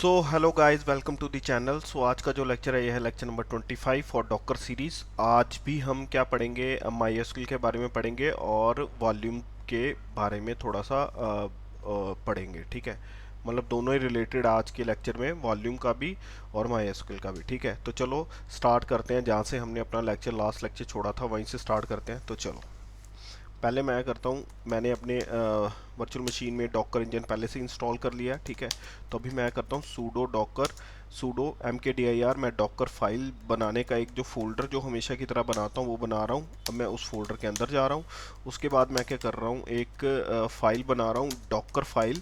So hello guys, welcome to the channel. So आज का जो लेक्चर है, यह है lecture number 25 for Docker series. आज भी हम क्या पढ़ेंगे, माई एसक्यूएल के बारे में पढ़ेंगे और वॉल्यूम के बारे में थोड़ा सा पढ़ेंगे। ठीक है, मतलब दोनों ही रिलेटेड आज के लेक्चर में, वॉल्यूम का भी और माई एसक्यूएल का भी। ठीक है, तो चलो स्टार्ट करते हैं जहाँ से हमने अपना लेक्चर लास्ट लेक्चर छोड़ा था, वहीं से स्टार्ट करते हैं। तो चलो पहले मैं करता हूँ, मैंने अपने वर्चुअल मशीन में डॉकर इंजन पहले से इंस्टॉल कर लिया। ठीक है, तो अभी मैं करता हूँ सूडो डॉकर सूडो mkdir। मैं डॉकर फाइल बनाने का एक जो फोल्डर जो हमेशा की तरह बनाता हूँ वो बना रहा हूँ। अब मैं उस फोल्डर के अंदर जा रहा हूँ। उसके बाद मैं क्या कर रहा हूँ, एक फाइल बना रहा हूँ, डॉकर फाइल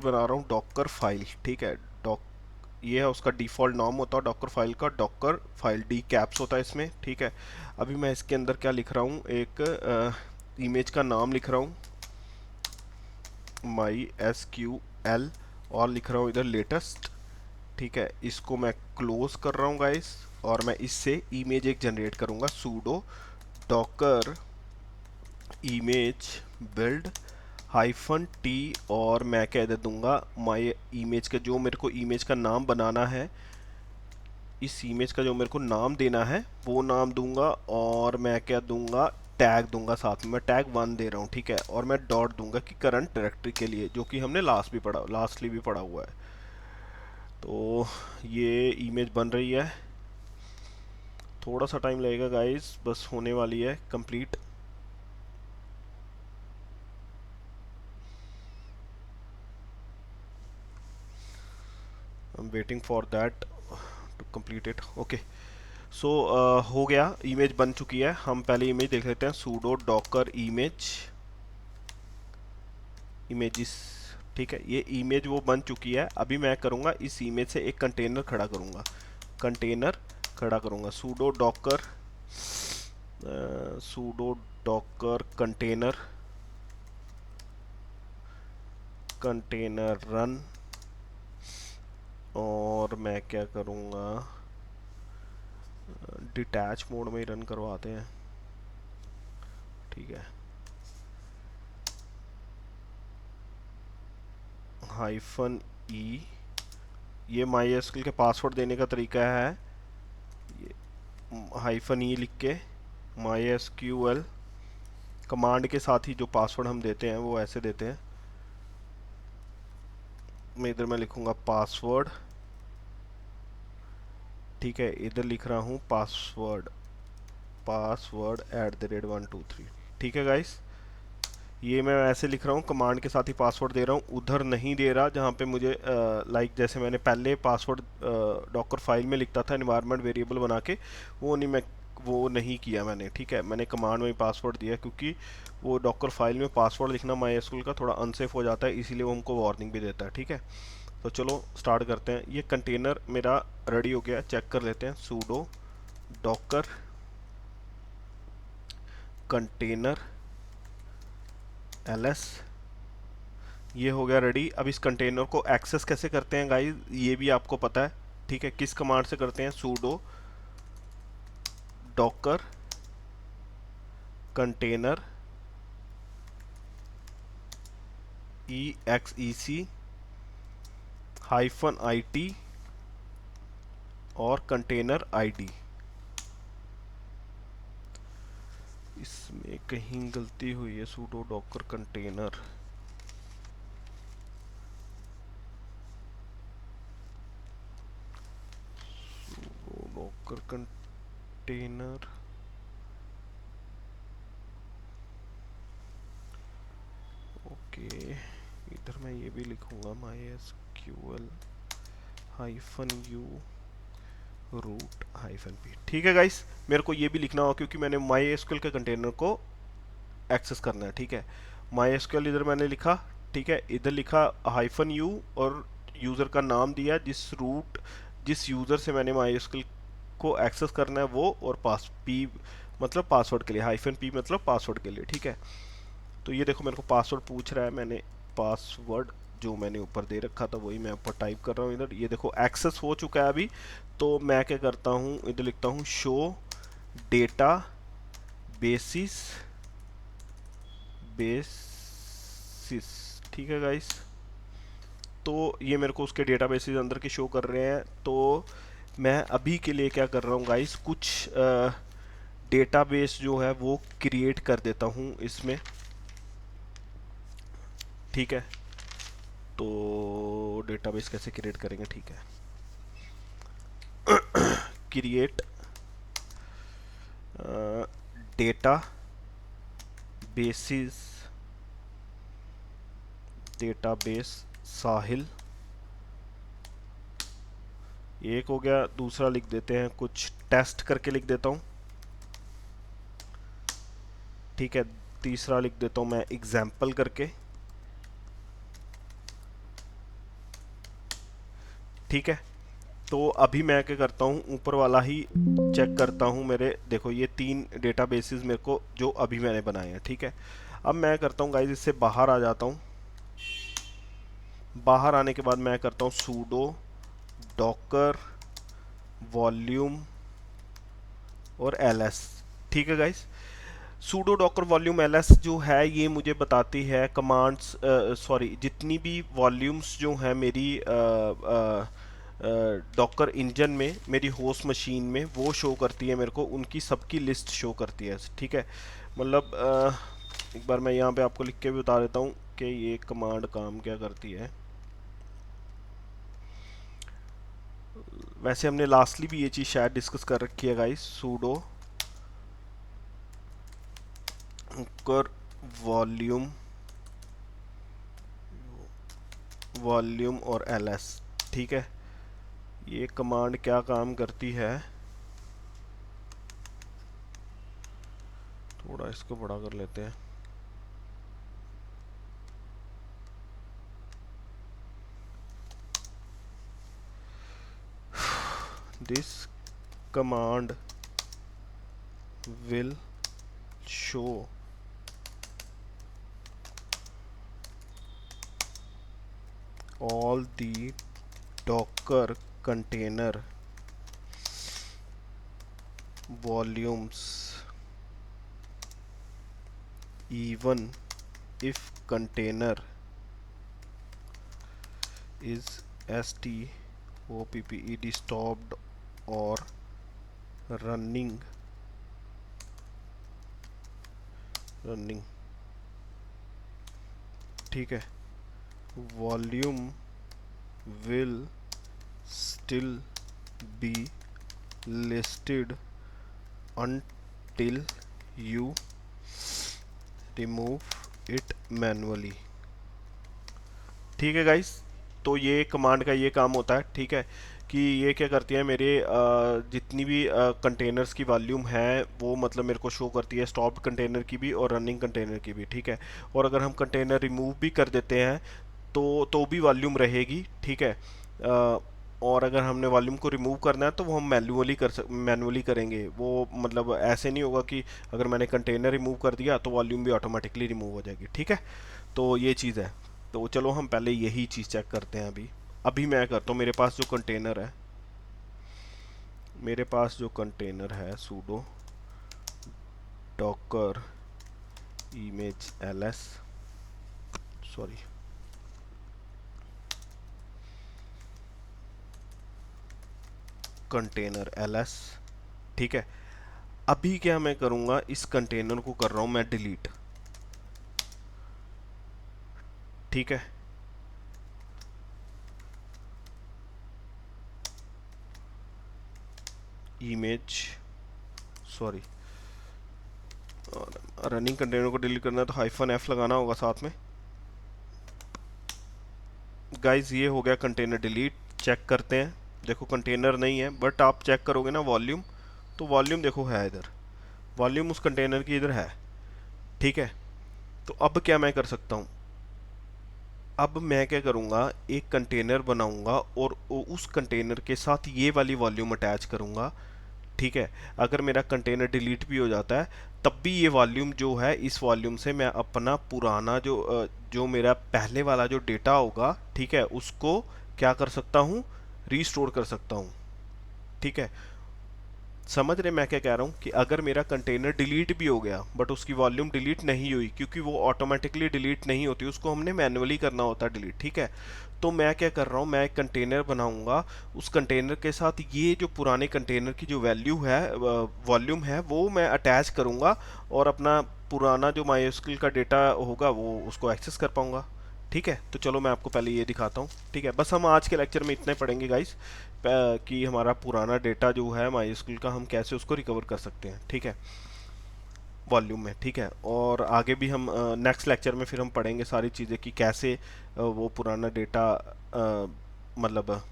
बना रहा हूँ, डॉकर फाइल। ठीक है, डॉक ये है उसका डिफ़ॉल्ट नाम होता है डॉकर फाइल का, डॉकर फाइल डी कैप्स होता है इसमें। ठीक है, अभी मैं इसके अंदर क्या लिख रहा हूँ, एक इमेज का नाम लिख रहा हूँ, माई एस क्यू एल, और लिख रहा हूँ इधर लेटेस्ट। ठीक है, इसको मैं क्लोज कर रहा हूँ गाइस, और मैं इससे इमेज एक जनरेट करूँगा, pseudo Docker image build -t, और मैं कह दे दूंगा माई इमेज का, जो मेरे को इमेज का नाम बनाना है, इस इमेज का जो मेरे को नाम देना है वो नाम दूंगा, और मैं क्या दूंगा, टैग दूंगा साथ में। मैं टैग 1 दे रहा हूँ। ठीक है, और मैं डॉट दूंगा कि करंट डायरेक्टरी के लिए, जो कि हमने लास्टली भी पढ़ा हुआ है। तो ये इमेज बन रही है, थोड़ा सा टाइम लगेगा गाइस, बस होने वाली है complete. I am waiting for that to complete it. Okay, so हो गया, इमेज बन चुकी है। हम पहले इमेज देख लेते हैं, सूडो डॉकर इमेजेस। ठीक है, ये इमेज वो बन चुकी है। अभी मैं करूँगा, इस इमेज से एक कंटेनर खड़ा करूँगा, सूडो डॉकर कंटेनर रन, और मैं क्या करूँगा, डिटैच मोड में ही रन करवाते हैं। ठीक है, -e, ये माई एसक्यूएल के पासवर्ड देने का तरीका है, ये -e लिख के माई एसक्यूएल कमांड के साथ ही जो पासवर्ड हम देते हैं वो ऐसे देते हैं। मैं लिखूंगा पासवर्ड। ठीक है, इधर लिख रहा हूँ पासवर्ड @123। ठीक है गाइस, ये मैं ऐसे लिख रहा हूँ, कमांड के साथ ही पासवर्ड दे रहा हूँ, उधर नहीं दे रहा जहाँ पे मुझे लाइक जैसे मैंने पहले पासवर्ड डॉकर फाइल में लिखता था एनवायरनमेंट वेरिएबल बना के, वो नहीं किया मैंने। ठीक है, मैंने कमांड में ही पासवर्ड दिया, क्योंकि वो डॉकर फाइल में पासवर्ड लिखना माई एसक्यूएल का थोड़ा अनसेफ हो जाता है, इसीलिए वो हमको वार्निंग भी देता है। ठीक है, तो चलो स्टार्ट करते हैं। ये कंटेनर मेरा रेडी हो गया, चेक कर लेते हैं, सूडो डॉकर कंटेनर ls, ये हो गया रेडी। अब इस कंटेनर को एक्सेस कैसे करते हैं गाइस, ये भी आपको पता है। ठीक है, किस कमांड से करते हैं, pseudo Docker container exec -it और कंटेनर आईडी। इसमें कहीं गलती हुई है, pseudo Docker container, Docker container, okay, इधर मैं ये भी लिखूंगा MySQL -u root-p। ठीक है गाइस, मेरे को ये भी लिखना होगा क्योंकि मैंने MySQL के कंटेनर को एक्सेस करना है। ठीक है, MySQL इधर मैंने लिखा। ठीक है, इधर लिखा -u, और यूज़र का नाम दिया, जिस यूज़र से मैंने MySQL को एक्सेस करना है वो, और पास p मतलब पासवर्ड के लिए, -p मतलब पासवर्ड के लिए। ठीक है, तो ये देखो मेरे को पासवर्ड पूछ रहा है, मैंने पासवर्ड जो मैंने ऊपर दे रखा था वही मैं ऊपर टाइप कर रहा हूँ इधर। ये देखो एक्सेस हो चुका है अभी। तो मैं क्या करता हूँ, इधर लिखता हूँ शो डेटा बेसिस बेसिस। ठीक है गाइस, तो ये मेरे को उसके डेटाबेसेस अंदर के शो कर रहे हैं। तो मैं अभी के लिए क्या कर रहा हूँ गाइस, कुछ डेटाबेस जो है वो क्रिएट कर देता हूँ इसमें, ठीक है। तो डेटाबेस कैसे क्रिएट करेंगे, ठीक है, क्रिएट डेटा बेसिस, डेटाबेस साहिल, एक हो गया। दूसरा लिख देते हैं कुछ टेस्ट करके लिख देता हूँ, ठीक है। तीसरा लिख देता हूँ मैं एग्जाम्पल करके, ठीक है। तो अभी मैं क्या करता हूँ, ऊपर वाला ही चेक करता हूँ। मेरे देखो ये 3 डेटाबेसेस मेरे को जो अभी मैंने बनाए हैं, ठीक है। अब मैं करता हूँ गाइस, इससे बाहर आ जाता हूँ। बाहर आने के बाद मैं करता हूँ सूडो डॉकर वॉल्यूम और ls, ठीक है guys. Pseudo Docker volume ls जो है ये मुझे बताती है कमांड्स, सॉरी, जितनी भी वॉल्यूम्स जो हैं मेरी डॉकर इंजन में, मेरी होस्ट मशीन में वो शो करती है मेरे को, उनकी सबकी लिस्ट शो करती है, ठीक है। मतलब एक बार मैं यहाँ पे आपको लिख के भी बता देता हूँ कि ये कमांड काम क्या करती है। वैसे हमने लास्टली भी ये चीज़ शायद डिस्कस कर रखी है गाइस, सूडो कर वॉल्यूम वॉल्यूम और ls, ठीक है। ये कमांड क्या काम करती है, थोड़ा इसको बड़ा कर लेते हैं। This command will show all the docker container volumes even if container is stopped stopped or running, ठीक है। Volume will still be listed until you remove it manually, ठीक है गाइस। तो ये कमांड का ये काम होता है, ठीक है, कि ये क्या करती है, मेरे जितनी भी कंटेनर्स की वॉल्यूम है वो मतलब मेरे को शो करती है, स्टॉप्ड कंटेनर की भी और रनिंग कंटेनर की भी, ठीक है। और अगर हम कंटेनर रिमूव भी कर देते हैं तो भी वॉल्यूम रहेगी, ठीक है। और अगर हमने वॉल्यूम को रिमूव करना है तो वो हम मैनुअली करेंगे। वो मतलब ऐसे नहीं होगा कि अगर मैंने कंटेनर रिमूव कर दिया तो वॉल्यूम भी ऑटोमेटिकली रिमूव हो जाएगी, ठीक है। तो ये चीज़ है। तो चलो हम पहले यही चीज़ चेक करते हैं। अभी अभी मैं करता हूँ, मेरे पास जो कंटेनर है, pseudo Docker image ls, sorry, container ls, ठीक है। अभी क्या मैं करूँगा, इस कंटेनर को कर रहा हूँ मैं डिलीट, ठीक है। इमेज, सॉरी, रनिंग कंटेनर को डिलीट करना है तो -f लगाना होगा साथ में। गाइस ये हो गया कंटेनर डिलीट। चेक करते हैं, देखो कंटेनर नहीं है, बट आप चेक करोगे ना वॉल्यूम, तो वॉल्यूम देखो है इधर, वॉल्यूम उस कंटेनर की इधर है, ठीक है। तो अब क्या मैं कर सकता हूँ, अब मैं क्या करूँगा, एक कंटेनर बनाऊँगा और उस कंटेनर के साथ ये वाली वॉल्यूम अटैच करूँगा, ठीक है। अगर मेरा कंटेनर डिलीट भी हो जाता है तब भी ये वॉल्यूम जो है, इस वॉल्यूम से मैं अपना पुराना जो मेरा पहले वाला जो डेटा होगा, ठीक है, उसको क्या कर सकता हूँ, रीस्टोर कर सकता हूँ, ठीक है। समझ रहे मैं क्या कह रहा हूँ कि अगर मेरा कंटेनर डिलीट भी हो गया बट उसकी वॉल्यूम डिलीट नहीं हुई, क्योंकि वो ऑटोमेटिकली डिलीट नहीं होती, उसको हमने मैन्युअली करना होता है डिलीट, ठीक है। तो मैं क्या कर रहा हूँ, मैं एक कंटेनर बनाऊंगा, उस कंटेनर के साथ ये जो पुराने कंटेनर की जो वैल्यू है, वॉल्यूम है, वो मैं अटैच करूंगा और अपना पुराना जो माइस्क्ल का डेटा होगा वो उसको एक्सेस कर पाऊंगा। ठीक है, तो चलो मैं आपको पहले ये दिखाता हूँ। ठीक है, बस हम आज के लेक्चर में इतना ही पढ़ेंगे गाइस, कि हमारा पुराना डेटा जो है माइस्क्ल का हम कैसे उसको रिकवर कर सकते हैं। ठीक है, वॉल्यूम में। ठीक है, और आगे भी हम नेक्स्ट लेक्चर में फिर हम पढ़ेंगे सारी चीज़ें कि कैसे वो पुराना डेटा मतलब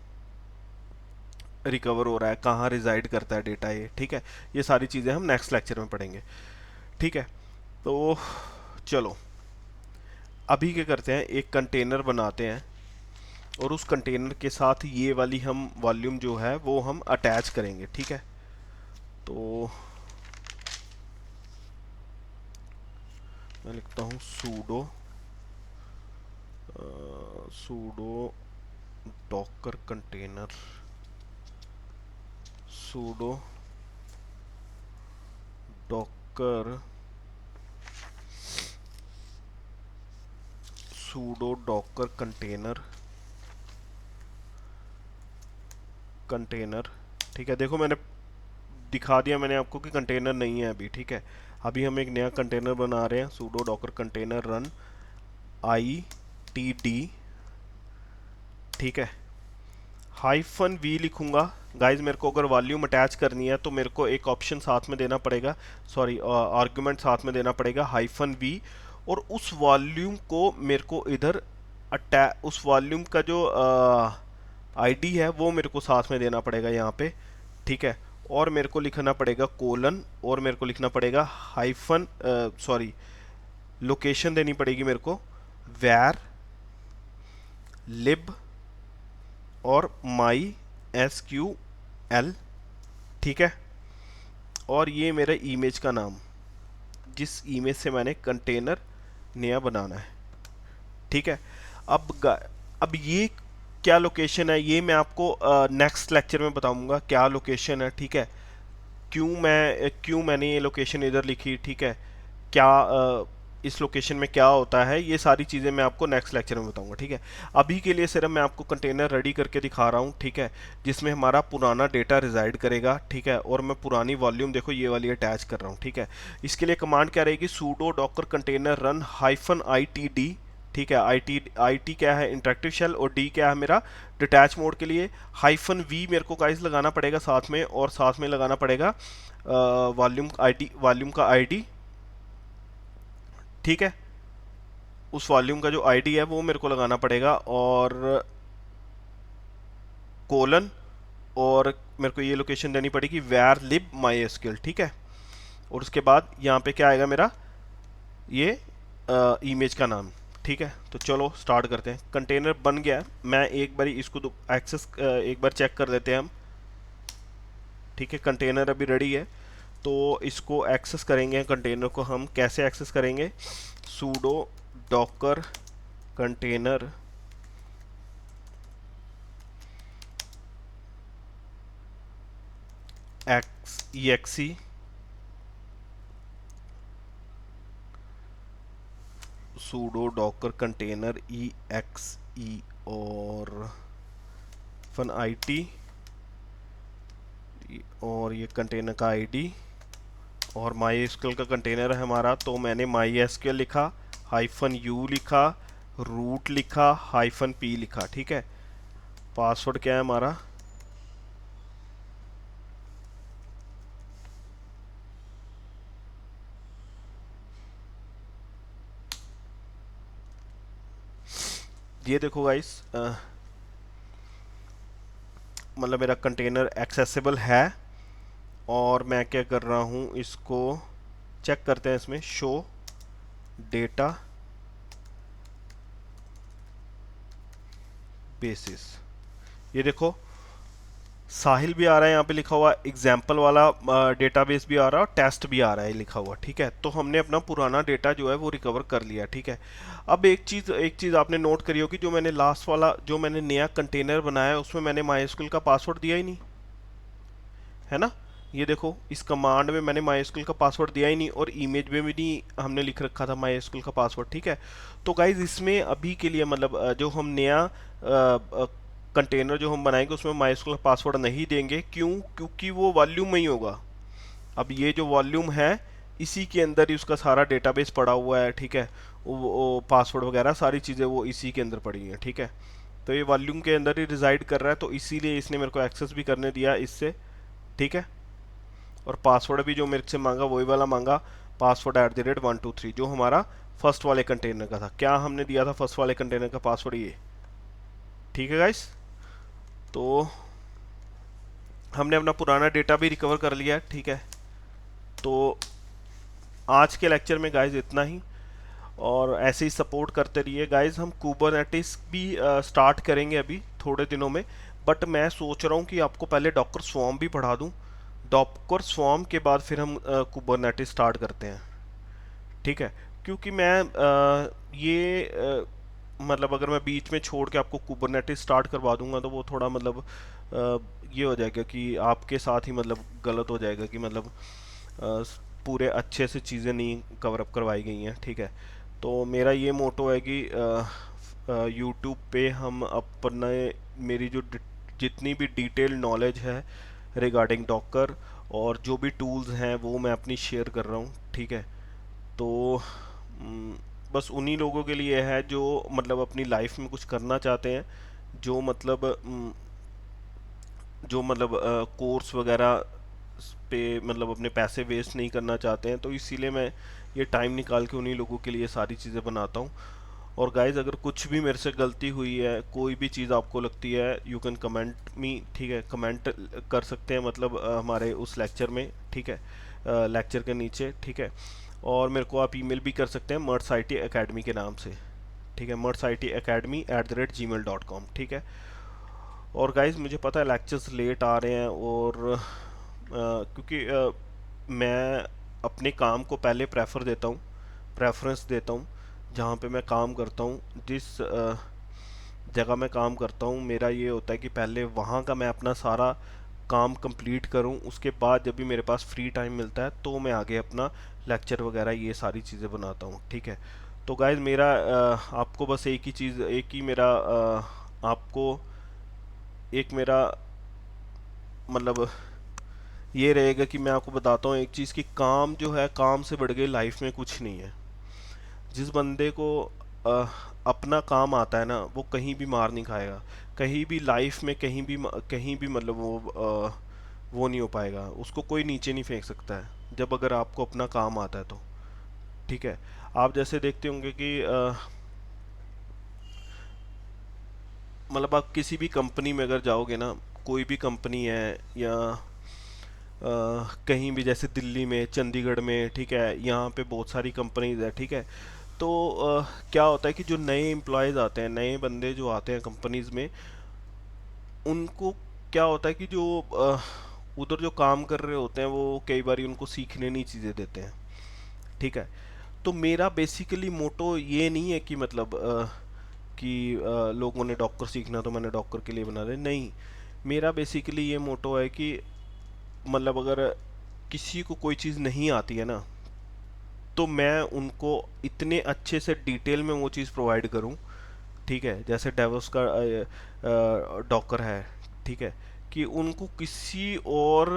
रिकवर हो रहा है, कहाँ रिजाइड करता है डेटा ये। ठीक है, ये सारी चीज़ें हम नेक्स्ट लेक्चर में पढ़ेंगे। ठीक है, तो चलो अभी क्या करते हैं, एक कंटेनर बनाते हैं और उस कंटेनर के साथ ये वाली हम वॉल्यूम जो है वो हम अटैच करेंगे। ठीक है, तो मैं लिखता हूँ pseudo Docker container, pseudo Docker container container. ठीक है, देखो मैंने दिखा दिया मैंने आपको कि कंटेनर नहीं है अभी। ठीक है, अभी हम एक नया कंटेनर बना रहे हैं, pseudo Docker container run ITD। ठीक है, हाइफन वी लिखूंगा। गाइज मेरे को अगर वॉल्यूम अटैच करनी है तो मेरे को एक ऑप्शन साथ में देना पड़ेगा, सॉरी आर्गुमेंट साथ में देना पड़ेगा, हाइफन वी। और उस वॉल्यूम को मेरे को इधर अटैच, उस वॉल्यूम का जो आईडी है वो मेरे को साथ में देना पड़ेगा यहाँ पे। ठीक है, और मेरे को लिखना पड़ेगा कोलन, और मेरे को लिखना पड़ेगा हाइफन, सॉरी लोकेशन देनी पड़ेगी मेरे को, वैर लिब और माई SQL। ठीक है, और ये मेरा इमेज का नाम, जिस इमेज से मैंने कंटेनर नया बनाना है। ठीक है, अब ये क्या लोकेशन है ये मैं आपको नेक्स्ट लेक्चर में बताऊंगा क्या लोकेशन है। ठीक है, क्यों मैंने ये लोकेशन इधर लिखी। ठीक है, क्या इस लोकेशन में क्या होता है, ये सारी चीज़ें मैं आपको नेक्स्ट लेक्चर में बताऊंगा। ठीक है, अभी के लिए सिर्फ मैं आपको कंटेनर रेडी करके दिखा रहा हूँ। ठीक है, जिसमें हमारा पुराना डेटा रिजाइड करेगा। ठीक है, और मैं पुरानी वॉल्यूम देखो ये वाली अटैच कर रहा हूँ। ठीक है, इसके लिए कमांड क्या रहेगी, pseudo Docker container run -ITD। ठीक है, IT क्या है, इंटरेक्टिव शेल, और D क्या है मेरा डिटैच मोड के लिए। -V मेरे को गाइस लगाना पड़ेगा साथ में, और साथ में लगाना पड़ेगा वॉल्यूम का ID। ठीक है, उस वॉल्यूम का जो ID है वो मेरे को लगाना पड़ेगा, और कोलन, और मेरे को ये लोकेशन देनी पड़ेगी वैर लिब MySQL। ठीक है, और उसके बाद यहाँ पे क्या आएगा मेरा, ये इमेज का नाम। ठीक है, तो चलो स्टार्ट करते हैं। कंटेनर बन गया है, मैं एक बार इसको एक्सेस एक बार चेक कर लेते हैं हम। ठीक है, कंटेनर अभी रेडी है, तो इसको एक्सेस करेंगे। कंटेनर को हम कैसे एक्सेस करेंगे, pseudo Docker container exe pseudo Docker container exe और फन IT, और ये कंटेनर का ID, और MySQL का कंटेनर है हमारा, तो मैंने MySQL लिखा, -u लिखा, रूट लिखा, -p लिखा। ठीक है, पासवर्ड क्या है हमारा, ये देखो गाइस, मतलब मेरा कंटेनर एक्सेसिबल है। और मैं क्या कर रहा हूँ, इसको चेक करते हैं, इसमें शो डेटा बेसिस, ये देखो साहिल भी आ रहा है यहाँ पे लिखा हुआ, एग्जाम्पल वाला डेटाबेस भी आ रहा है और टेस्ट भी आ रहा है लिखा हुआ। ठीक है, तो हमने अपना पुराना डेटा जो है वो रिकवर कर लिया। ठीक है, अब एक चीज़ आपने नोट करी होगी, जो मैंने लास्ट वाला जो मैंने नया कंटेनर बनाया उसमें मैंने MySQL का पासवर्ड दिया ही नहीं है ना। ये देखो, इस कमांड में मैंने माइस्क्ल का पासवर्ड दिया ही नहीं, और इमेज में भी नहीं हमने लिख रखा था माइस्क्ल का पासवर्ड, ठीक है। तो गाइज इसमें अभी के लिए मतलब जो हम नया कंटेनर जो हम बनाएंगे उसमें माइस्क्ल का पासवर्ड नहीं देंगे। क्यों? क्योंकि वो वॉल्यूम में ही होगा। अब ये जो वॉल्यूम है, इसी के अंदर ही उसका सारा डेटाबेस पड़ा हुआ है, ठीक है। वो पासवर्ड वगैरह सारी चीज़ें वो इसी के अंदर पड़ी हैं, ठीक है। तो ये वॉल्यूम के अंदर ही रिजाइड कर रहा है, तो इसीलिए इसने मेरे को एक्सेस भी करने दिया इससे, ठीक है। और पासवर्ड भी जो मेरे से मांगा वही वाला मांगा, पासवर्ड @123, जो हमारा फर्स्ट वाले कंटेनर का था। क्या हमने दिया था फर्स्ट वाले कंटेनर का पासवर्ड? ये, ठीक है गाइस। तो हमने अपना पुराना डेटा भी रिकवर कर लिया है, ठीक है। तो आज के लेक्चर में गाइस इतना ही, और ऐसे ही सपोर्ट करते रहिए गाइस। हम कुबरनेटिस भी स्टार्ट करेंगे अभी थोड़े दिनों में, बट मैं सोच रहा हूँ कि आपको पहले डॉकर स्वॉर्म भी पढ़ा दूँ। डॉकर स्वॉर्म के बाद फिर हम कुबरनेटिस स्टार्ट करते हैं, ठीक है। क्योंकि मैं ये मतलब अगर मैं बीच में छोड़ के आपको कुबरनेटिस स्टार्ट करवा दूंगा तो वो थोड़ा मतलब ये हो जाएगा कि आपके साथ ही मतलब गलत हो जाएगा कि मतलब अ, पूरे अच्छे से चीज़ें नहीं कवर अप करवाई गई हैं, ठीक है। तो मेरा ये मोटो है कि यूट्यूब पे हम अपने मेरी जो जितनी भी डिटेल नॉलेज है रिगार्डिंग डॉकर और जो भी टूल्स हैं वो मैं अपनी शेयर कर रहा हूँ, ठीक है। तो हम्म, बस उन्हीं लोगों के लिए है जो मतलब अपनी लाइफ में कुछ करना चाहते हैं, जो मतलब कोर्स वगैरह पे मतलब अपने पैसे वेस्ट नहीं करना चाहते हैं। तो इसीलिए मैं ये टाइम निकाल के उन्हीं लोगों के लिए सारी चीज़ें बनाता हूँ। और गाइज अगर कुछ भी मेरे से गलती हुई है, कोई भी चीज़ आपको लगती है, यू कैन कमेंट मी, ठीक है। कमेंट कर सकते हैं मतलब हमारे उस लेक्चर में, ठीक है, लेक्चर के नीचे, ठीक है। और मेरे को आप ईमेल भी कर सकते हैं मर्ट्स आई टी अकेडमी के नाम से, ठीक है, mertsitacademy@gmail.com, ठीक है। और गाइज मुझे पता है लेक्चर्स लेट आ रहे हैं, और क्योंकि मैं अपने काम को पहले प्रेफर देता हूँ, प्रेफरेंस देता हूँ। जहाँ पे मैं काम करता हूँ, जिस जगह मैं काम करता हूँ, मेरा ये होता है कि पहले वहाँ का मैं अपना सारा काम कंप्लीट करूँ, उसके बाद जब भी मेरे पास फ्री टाइम मिलता है तो मैं आगे अपना लेक्चर वगैरह ये सारी चीज़ें बनाता हूँ, ठीक है। तो गाइज मेरा आपको बस एक ही चीज़, एक ही मेरा आपको एक मेरा मतलब ये रहेगा कि मैं आपको बताता हूँ एक चीज़, कि काम जो है, काम से बढ़ के लाइफ में कुछ नहीं है। जिस बंदे को अ, अपना काम आता है ना, वो कहीं भी मार नहीं खाएगा, कहीं भी लाइफ में कहीं भी मतलब वो नहीं हो पाएगा, उसको कोई नीचे नहीं फेंक सकता है जब अगर आपको अपना काम आता है तो, ठीक है। आप जैसे देखते होंगे कि मतलब आप किसी भी कंपनी में अगर जाओगे ना, कोई भी कंपनी है या कहीं भी, जैसे दिल्ली में, चंडीगढ़ में, ठीक है, यहाँ पे बहुत सारी कंपनीज है, ठीक है। तो क्या होता है कि जो नए एम्प्लॉयज़ आते हैं, नए बंदे जो आते हैं कंपनीज में, उनको क्या होता है कि जो उधर जो काम कर रहे होते हैं वो कई बार उनको सीखने नहीं चीज़ें देते हैं, ठीक है। तो मेरा बेसिकली मोटो ये नहीं है कि मतलब कि लोगों ने डॉक्टर सीखना तो मैंने डॉक्टर के लिए बना दे, नहीं। मेरा बेसिकली ये मोटो है कि मतलब अगर किसी को कोई चीज़ नहीं आती है ना, तो मैं उनको इतने अच्छे से डिटेल में वो चीज़ प्रोवाइड करूं, ठीक है, जैसे डेवोस का डॉकर है, ठीक है, कि उनको किसी और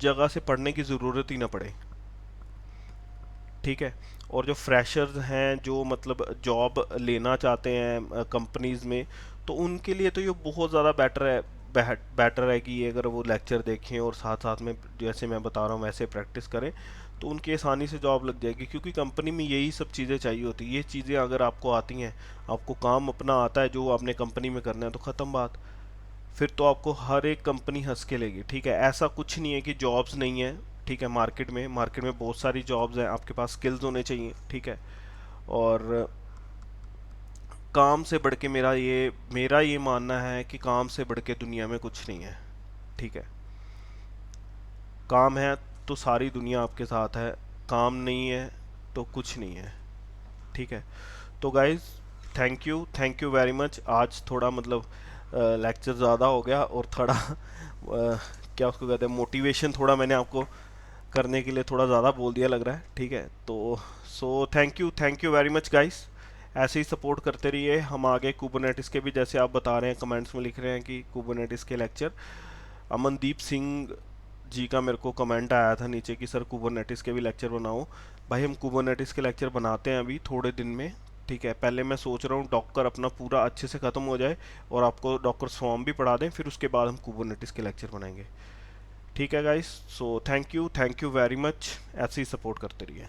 जगह से पढ़ने की ज़रूरत ही ना पड़े, ठीक है। और जो फ्रेशर्स हैं, जो मतलब जॉब लेना चाहते हैं कंपनीज में, तो उनके लिए तो ये बहुत ज़्यादा बेटर है, बेटर है कि ये अगर वो लेक्चर देखें और साथ साथ में जैसे मैं बता रहा हूँ वैसे प्रैक्टिस करें, तो उनकी आसानी से जॉब लग जाएगी। क्योंकि कंपनी में यही सब चीज़ें चाहिए होती है। ये चीज़ें अगर आपको आती हैं, आपको काम अपना आता है जो आपने कंपनी में करना है, तो ख़त्म बात। फिर तो आपको हर एक कंपनी हंस के लेगी, ठीक है। ऐसा कुछ नहीं है कि जॉब्स नहीं है, ठीक है। मार्केट में बहुत सारी जॉब्स हैं, आपके पास स्किल्स होने चाहिए, ठीक है। और काम से बढ़ के मेरा ये मानना है कि काम से बढ़ के दुनिया में कुछ नहीं है, ठीक है। काम है तो सारी दुनिया आपके साथ है, काम नहीं है तो कुछ नहीं है, ठीक है। तो guys, thank you very much. आज थोड़ा मतलब लेक्चर ज़्यादा हो गया और थोड़ा क्या उसको कहते हैं, मोटिवेशन थोड़ा मैंने आपको करने के लिए थोड़ा ज़्यादा बोल दिया लग रहा है, ठीक है। तो so thank you very much guys. ऐसे ही सपोर्ट करते रहिए। हम आगे कुबरनेटिस के भी, जैसे आप बता रहे हैं कमेंट्स में लिख रहे हैं कि कुबरनेटिस के लेक्चर, अमनदीप सिंह जी का मेरे को कमेंट आया था नीचे कि सर कुबरनेटिस के भी लेक्चर बनाओ। भाई हम कुबरनेटिस के लेक्चर बनाते हैं अभी थोड़े दिन में, ठीक है। पहले मैं सोच रहा हूँ डॉकर अपना पूरा अच्छे से ख़त्म हो जाए और आपको डॉकर स्वॉर्म भी पढ़ा दें, फिर उसके बाद हम कुबरनेटिस के लेक्चर बनाएंगे, ठीक है guys. So thank you very much. ऐसे ही सपोर्ट करते रहिए।